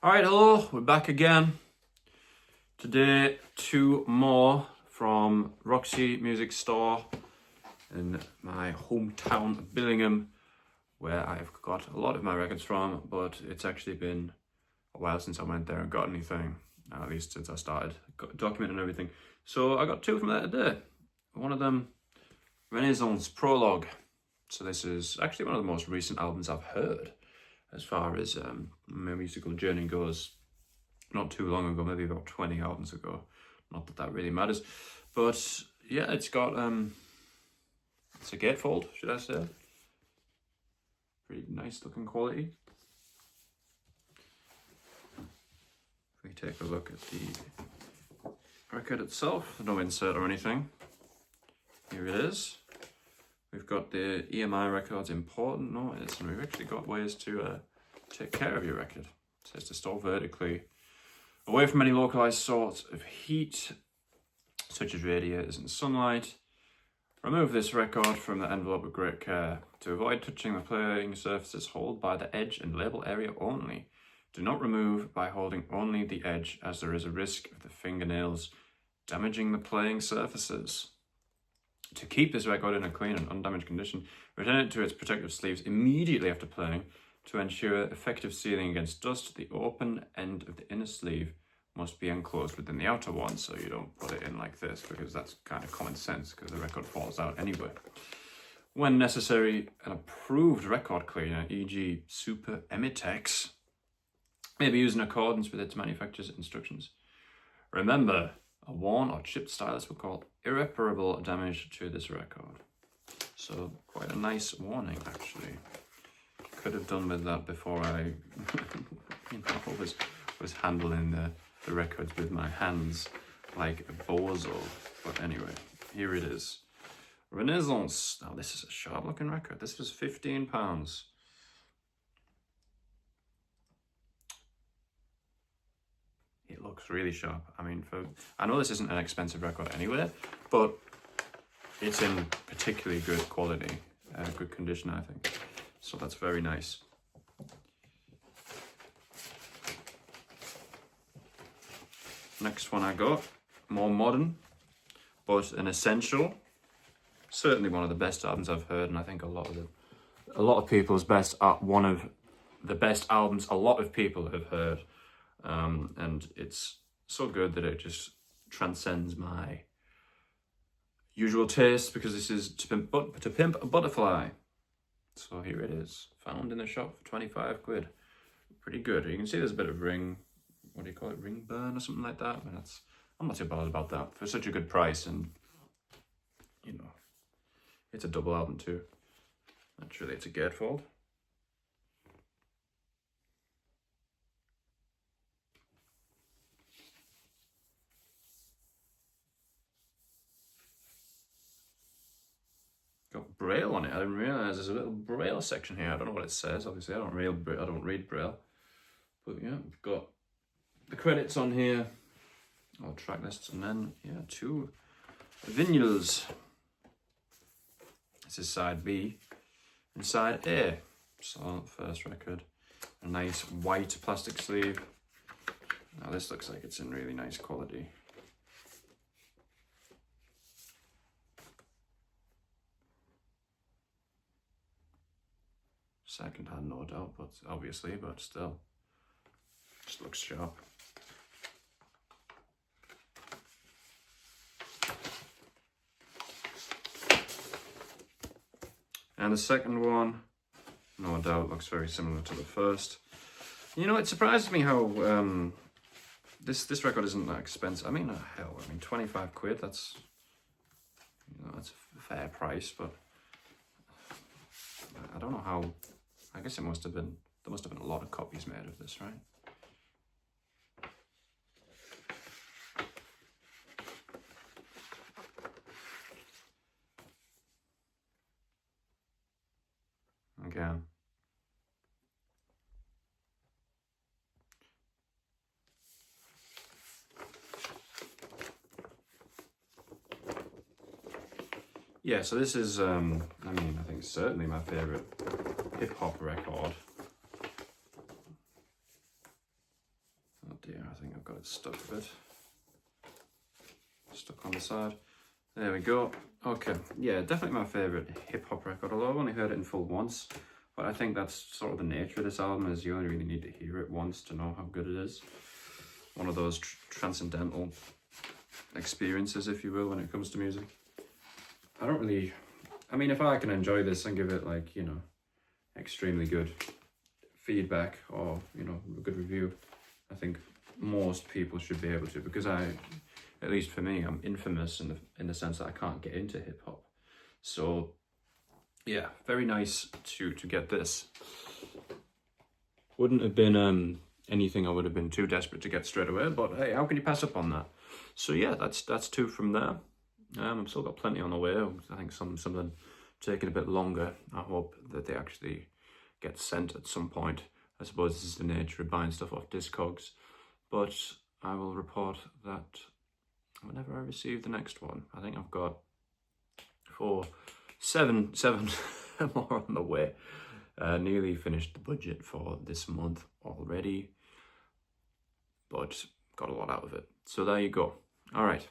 Alright, hello, we're back again. Today, two more from Roxy Music Store in my hometown of Billingham, where I've got a lot of my records from, but it's actually been a while since I went there and got anything, at least since I started documenting everything. So I got two from there today. One of them, Renaissance Prologue. So this is actually one of the most recent albums I've heard as far as my musical journey goes. Not too long ago, maybe about 20 albums ago. Not that that really matters, but yeah, it's got it's a gatefold, should I say? Pretty nice looking quality. If we take a look at the record itself, no insert or anything. Here it is. We've got the EMI records, important notice, and we've actually got ways to take care of your record. It says to store vertically, away from any localized source of heat, such as radiators and sunlight. Remove this record from the envelope with great care. To avoid touching the playing surfaces, hold by the edge and label area only. Do not remove by holding only the edge, as there is a risk of the fingernails damaging the playing surfaces. To keep this record in a clean and undamaged condition, return it to its protective sleeves immediately after playing. To ensure effective sealing against dust, the open end of the inner sleeve must be enclosed within the outer one, so you don't put it in like this, because that's kind of common sense, because the record falls out anyway. When necessary, an approved record cleaner, e.g. Super Emitex, may be used in accordance with its manufacturer's instructions. Remember, a worn or chipped stylus will cause irreparable damage to this record. So quite a nice warning, actually. Could have done with that before I was handling the records with my hands like a bozo. But anyway, here it is. Renaissance. Now this is a sharp looking record. This was £15. It looks really sharp. I mean, I know this isn't an expensive record anyway, but it's in particularly good quality, good condition, I think. So that's very nice. Next one I got, more modern, but an essential. Certainly one of the best albums I've heard, and I think a lot of people's best, one of the best albums a lot of people have heard. And it's so good that it just transcends my usual taste, because this is To Pimp a Butterfly. So here it is, found in the shop for 25 quid. Pretty good. You can see there's a bit of ring burn or something like that. I mean, I'm not too bothered about that for such a good price, and you know, it's a double album too. Naturally, it's a gatefold. Got Braille on it. I didn't realize there's a little Braille section here. I don't know what it says. Obviously, I don't read Braille. But yeah, we've got the credits on here, or track lists, and then yeah, two vinyls. This is side B and side A. So first record, a nice white plastic sleeve. Now this looks like it's in really nice quality. Second hand, no doubt, but obviously, but still, just looks sharp. And the second one, no doubt, looks very similar to the first. You know, it surprises me how this record isn't that expensive. I mean, hell, 25 quid. That's that's a fair price, but I don't know how. I guess there must have been a lot of copies made of this, right? Again. Yeah, so this is, I think certainly my favorite hip-hop record. dear, I think I've got it stuck a bit. Stuck on the side. There we go. Okay, yeah, definitely my favourite hip-hop record, although I've only heard it in full once. But I think that's sort of the nature of this album, is you only really need to hear it once to know how good it is. One of those transcendental experiences, if you will, when it comes to music. I mean, if I can enjoy this and give it, like, you know, extremely good feedback or, you know, a good review, I think most people should be able to, because at least for me, I'm infamous in the sense that I can't get into hip hop. So yeah, very nice to get this. Wouldn't have been anything I would have been too desperate to get straight away, but hey, how can you pass up on that? So yeah, that's 2 from there. I've still got plenty on the way. I think some of them taking a bit longer. I hope that they actually get sent at some point. I suppose this is the nature of buying stuff off Discogs, but I will report that whenever I receive the next one. I think I've got 7 more on the way. Nearly finished the budget for this month already, but got a lot out of it. So there you go. All right.